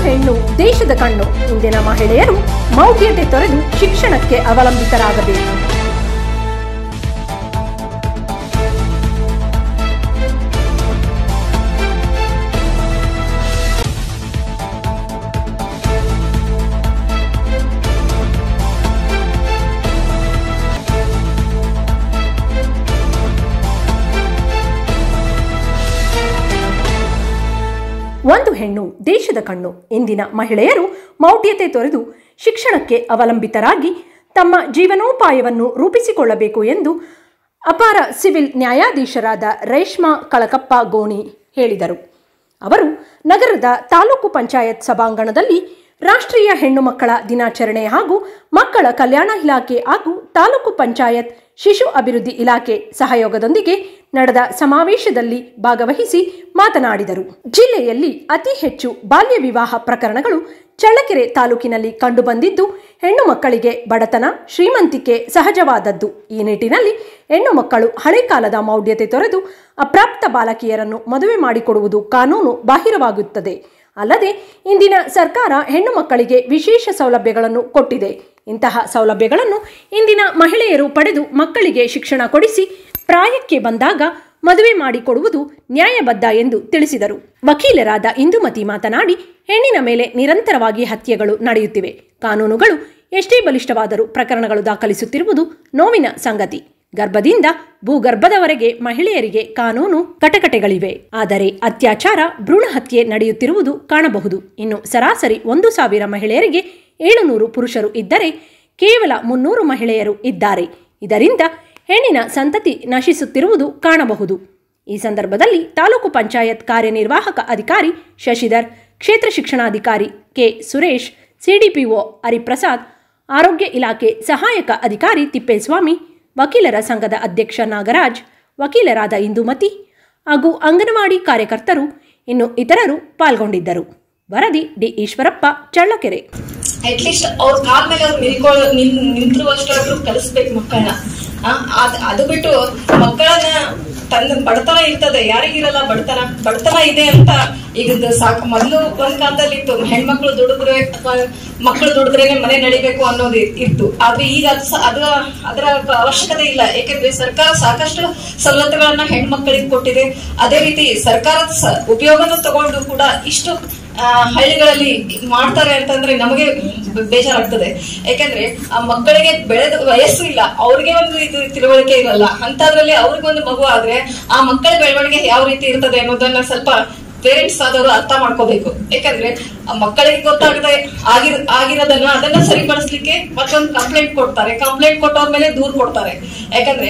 ಹೆಣ್ಣು ದೇಶದ ಕಣ್ಣು. ಇಂದಿನ ಮಹಿಳೆಯರು ಮೌಢ್ಯತೆ ತೊರೆದು ಶಿಕ್ಷಣಕ್ಕೆ ಅವಲಂಬಿತರಾಗಬೇಕು. ಒಂದು ಹೆಣ್ಣು ದೇಶದ ಕಣ್ಣು. ಇಂದಿನ ಮಹಿಳೆಯರು ಮೌಢ್ಯತೆ ತೊರೆದು ಶಿಕ್ಷಣಕ್ಕೆ ಅವಲಂಬಿತರಾಗಿ ತಮ್ಮ ಜೀವನೋಪಾಯವನ್ನು ರೂಪಿಸಿಕೊಳ್ಳಬೇಕು ಎಂದು ಅಪಾರ ಸಿವಿಲ್ ನ್ಯಾಯಾಧೀಶರಾದ ರೇಷ್ಮಾ ಕಳಕಪ್ಪ ಗೋಣಿ ಹೇಳಿದರು. ಅವರು ನಗರದ ತಾಲೂಕು ಪಂಚಾಯತ್ ಸಭಾಂಗಣದಲ್ಲಿ ರಾಷ್ಟ್ರೀಯ ಹೆಣ್ಣು ಮಕ್ಕಳ ದಿನಾಚರಣೆ ಹಾಗೂ ಮಕ್ಕಳ ಕಲ್ಯಾಣ ಇಲಾಖೆ ಹಾಗೂ ತಾಲೂಕು ಪಂಚಾಯತ್ ಶಿಶು ಅಭಿವೃದ್ಧಿ ಇಲಾಖೆ ಸಹಯೋಗದೊಂದಿಗೆ ನಡೆದ ಸಮಾವೇಶದಲ್ಲಿ ಭಾಗವಹಿಸಿ ಮಾತನಾಡಿದರು. ಜಿಲ್ಲೆಯಲ್ಲಿ ಅತಿ ಹೆಚ್ಚು ಬಾಲ್ಯ ವಿವಾಹ ಪ್ರಕರಣಗಳು ಚಳ್ಳಕೆರೆ ತಾಲೂಕಿನಲ್ಲಿ ಕಂಡುಬಂದಿದ್ದು, ಹೆಣ್ಣು ಮಕ್ಕಳಿಗೆ ಬಡತನ, ಶ್ರೀಮಂತಿಕೆ ಸಹಜವಾದದ್ದು. ಈ ನಿಟ್ಟಿನಲ್ಲಿ ಹೆಣ್ಣು ಮಕ್ಕಳು ಹಳೆ ಕಾಲದ ಮೌಢ್ಯತೆ ತೊರೆದು ಅಪ್ರಾಪ್ತ ಬಾಲಕಿಯರನ್ನು ಮದುವೆ ಮಾಡಿಕೊಡುವುದು ಕಾನೂನು ಬಾಹಿರವಾಗುತ್ತದೆ. ಅಲ್ಲದೆ ಇಂದಿನ ಸರ್ಕಾರ ಹೆಣ್ಣು ಮಕ್ಕಳಿಗೆ ವಿಶೇಷ ಸೌಲಭ್ಯಗಳನ್ನು ಕೊಟ್ಟಿದೆ. ಇಂತಹ ಸೌಲಭ್ಯಗಳನ್ನು ಇಂದಿನ ಮಹಿಳೆಯರು ಪಡೆದು ಮಕ್ಕಳಿಗೆ ಶಿಕ್ಷಣ ಕೊಡಿಸಿ ಪ್ರಾಯಕ್ಕೆ ಬಂದಾಗ ಮದುವೆ ಮಾಡಿಕೊಡುವುದು ನ್ಯಾಯಬದ್ಧ ಎಂದು ತಿಳಿಸಿದರು. ವಕೀಲರಾದ ಇಂದುಮತಿ ಮಾತನಾಡಿ, ಹೆಣ್ಣಿನ ಮೇಲೆ ನಿರಂತರವಾಗಿ ಹತ್ಯೆಗಳು ನಡೆಯುತ್ತಿವೆ. ಕಾನೂನುಗಳು ಎಷ್ಟೇ ಬಲಿಷ್ಠವಾದರೂ ಪ್ರಕರಣಗಳು ದಾಖಲಿಸುತ್ತಿರುವುದು ನೋವಿನ ಸಂಗತಿ. ಗರ್ಭದಿಂದ ಭೂಗರ್ಭದವರೆಗೆ ಮಹಿಳೆಯರಿಗೆ ಕಾನೂನು ಕಟಕಟೆಗಳಿವೆ. ಆದರೆ ಅತ್ಯಾಚಾರ, ಭ್ರೂಣ ಹತ್ಯೆ ನಡೆಯುತ್ತಿರುವುದು ಕಾಣಬಹುದು. ಇನ್ನು ಸರಾಸರಿ 1,000 ಮಹಿಳೆಯರಿಗೆ 700 ಪುರುಷರು ಇದ್ದರೆ ಕೇವಲ 300 ಮಹಿಳೆಯರು ಇದ್ದಾರೆ. ಇದರಿಂದ ಹೆಣ್ಣಿನ ಸಂತತಿ ನಶಿಸುತ್ತಿರುವುದು ಕಾಣಬಹುದು. ಈ ಸಂದರ್ಭದಲ್ಲಿ ತಾಲೂಕು ಪಂಚಾಯತ್ ಕಾರ್ಯನಿರ್ವಾಹಕ ಅಧಿಕಾರಿ ಶಶಿಧರ್, ಕ್ಷೇತ್ರ ಶಿಕ್ಷಣಾಧಿಕಾರಿ ಕೆ ಸುರೇಶ್, ಸಿಡಿಪಿಒ ಹರಿಪ್ರಸಾದ್, ಆರೋಗ್ಯ ಇಲಾಖೆ ಸಹಾಯಕ ಅಧಿಕಾರಿ ತಿಪ್ಪೇಸ್ವಾಮಿ, ವಕೀಲರ ಸಂಘದ ಅಧ್ಯಕ್ಷ ನಾಗರಾಜ್, ವಕೀಲರಾದ ಇಂದುಮತಿ ಹಾಗೂ ಅಂಗನವಾಡಿ ಕಾರ್ಯಕರ್ತರು ಇನ್ನು ಇತರರು ಪಾಲ್ಗೊಂಡಿದ್ದರು. ವರದಿ ಡಿ ಈಶ್ವರಪ್ಪ, ಚಳ್ಳಕೆರೆ. ಅಟ್ಲೀಸ್ಟ್ ಅವ್ರ ಕಾಲ ಮೇಲೆ ಅವ್ರು ನಿಂತಿರುವಷ್ಟಾದ್ರೂ ಕಲಿಸ್ಬೇಕು ಮಕ್ಕಳನ್ನ. ಅದು ಬಿಟ್ಟು ಮಕ್ಕಳನ್ನ ತನ್ನ ಬಡತನ ಇರ್ತದೆ, ಯಾರಿಗಿರಲ್ಲ ಬಡತನ ಇದೆ ಅಂತ ಈಗ ಸಾಕು. ಮೊದಲು ಒಂದ್ ಕಾಲದಲ್ಲಿ ಇತ್ತು, ಹೆಣ್ಮಕ್ಳು ದುಡಿದ್ರೆ ಅಥವಾ ಮಕ್ಕಳು ದುಡಿದ್ರೇನೆ ಮನೆ ನಡಿಬೇಕು ಅನ್ನೋದು ಇತ್ತು. ಆದ್ರೆ ಈಗ ಅದರ ಅವಶ್ಯಕತೆ ಇಲ್ಲ. ಯಾಕೆಂದ್ರೆ ಸರ್ಕಾರ ಸಾಕಷ್ಟು ಸವಲತ್ತುಗಳನ್ನ ಹೆಣ್ಮಕ್ಳಿಗೆ ಕೊಟ್ಟಿದೆ. ಅದೇ ರೀತಿ ಸರ್ಕಾರದ ಉಪಯೋಗನೂ ತಗೊಂಡು ಕೂಡ ಇಷ್ಟು ಹಳ್ಳಿಗಳಲ್ಲಿ ಮಾಡ್ತಾರೆ ಅಂತಂದ್ರೆ ನಮಗೆ ಬೇಜಾರಾಗ್ತದೆ. ಯಾಕಂದ್ರೆ ಆ ಮಕ್ಕಳಿಗೆ ಬೆಳೆದ ವಯಸ್ಸು ಇಲ್ಲ, ಅವ್ರಿಗೆ ಒಂದು ಇದು ತಿಳುವಳಿಕೆ ಇರಲ್ಲ. ಅಂತದ್ರಲ್ಲಿ ಅವ್ರಿಗೊಂದು ಮಗು ಆದ್ರೆ ಆ ಮಕ್ಕಳ ಬೆಳವಣಿಗೆ ಯಾವ ರೀತಿ ಇರ್ತದೆ ಅನ್ನೋದನ್ನ ಸ್ವಲ್ಪ ಪೇರೆಂಟ್ಸ್ ಆದವರು ಅರ್ಥ ಮಾಡ್ಕೋಬೇಕು. ಯಾಕಂದ್ರೆ ಆ ಮಕ್ಕಳಿಗೆ ಗೊತ್ತಾಗದೆ ಆಗಿರೋದನ್ನ ಅದನ್ನ ಸರಿಪಡಿಸ್ಲಿಕ್ಕೆ ಮತ್ತೊಂದು ಕಂಪ್ಲೇಂಟ್ ಕೊಡ್ತಾರೆ. ಕಂಪ್ಲೇಂಟ್ ಕೊಟ್ಟವ್ರ ಮೇಲೆ ದೂರ್ ಕೊಡ್ತಾರೆ. ಯಾಕಂದ್ರೆ